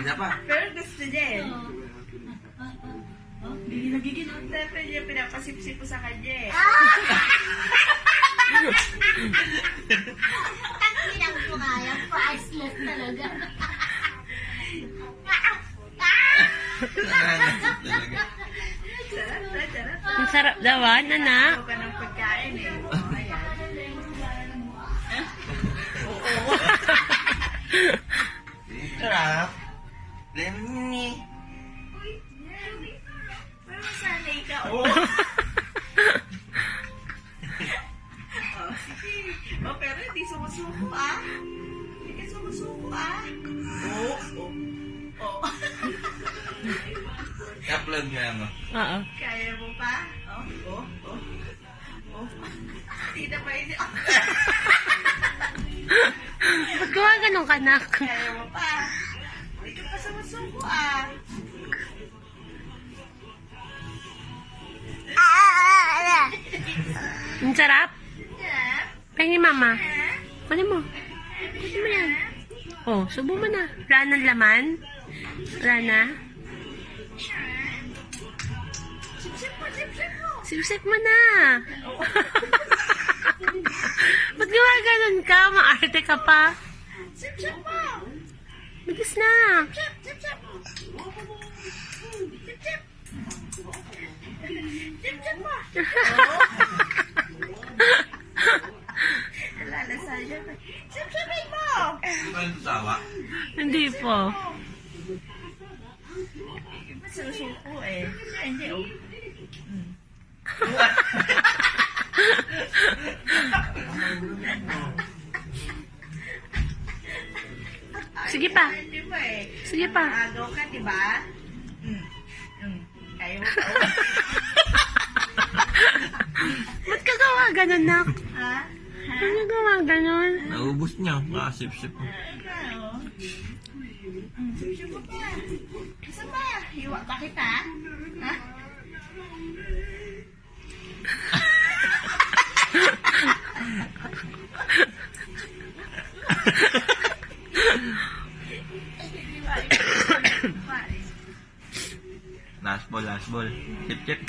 Isa pa. Pero gusto niya eh. Gigil. Siyempre niya pinapasip-sip ko sa kanya eh. Takilang ko kaya. Priceless talaga. Sarap. Ang sarap daw, anak. Ako ka ng pagkain eh. Ayan. Sarap. Lemon eh. Pero sanay ka, oh. Oh, sige. Oh, pero hindi sumusuko, ah. Hindi ka sumusuko, ah. Oh. Upload nga mo. Oo. Kaya mo pa? Oh. Hindi na pa hindi. Ba't gumaganon ka, anak? Kaya mo pa. Hindi ka pa sumusuko, ah. Ang sarap. Yeah. Pengi mama. Kunin mo. Kunin mo yan. Oh, subo mo na. Wala nang laman? Wala na? Sip-sip mo. Sip-sip mo na. Ba't gumaganon ka? Maarte ka pa. Sip-sip mo. Bilis na. Sip-sip. Sip-sip mo. Lalasa siya. Sip-sipin mo. Ano sawa? Hindi po. Susuko eh. Ay, hindi oh. Sige pa. Hindi pa eh. Sige pa. Agaw ka, diba? Kaya mo pa. Ba't ka gawa ganun, nak? Ha? Ba't ka gawa ganun? Naubos niya. Makasip-sip mo. Ikaw. Sip-sip mo pa. Isa pa. Hiwa pa kita. Ha? Last ball. Chip.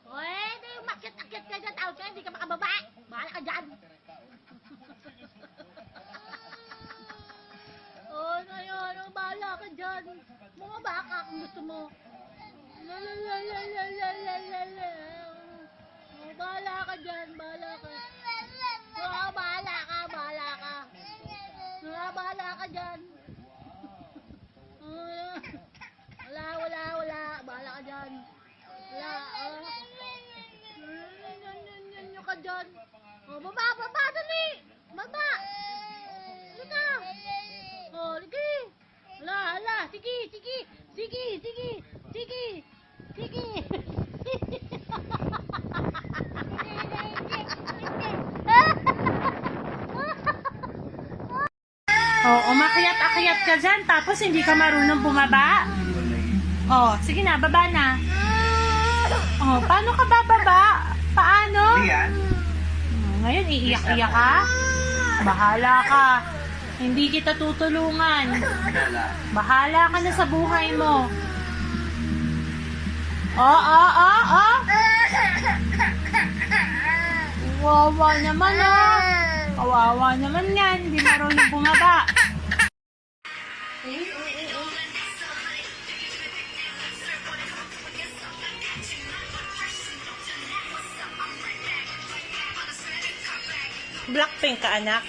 Pwede yung makit-akit ka dyan, out ka, hindi ka makababa. Bahala ka dyan. Bahala ka dyan. Bumaba ka kung gusto mo. Lalalalalalala. Bahala ka dyan, bahala ka. Bahala ka. Bahala ka dyan. Wala. Bahala ka dyan. Ganyan ka dyan. Oh, baba, dali. Baba. Lika. Oh, ligi. Hala. Sige. Oh, umakyat-akyat ka dyan, tapos hindi ka marunong bumaba. Oh, sige na, baba na. Oh, paano ka bababa? Paano? Yan. Ngayon, iiyak-iyak ka? Bahala ka. Hindi kita tutulungan. Bahala ka na sa buhay mo. Oh. Kawawa naman, oh. Kawawa naman yan. Hindi marunong bumaba. Blackpink ka, anak.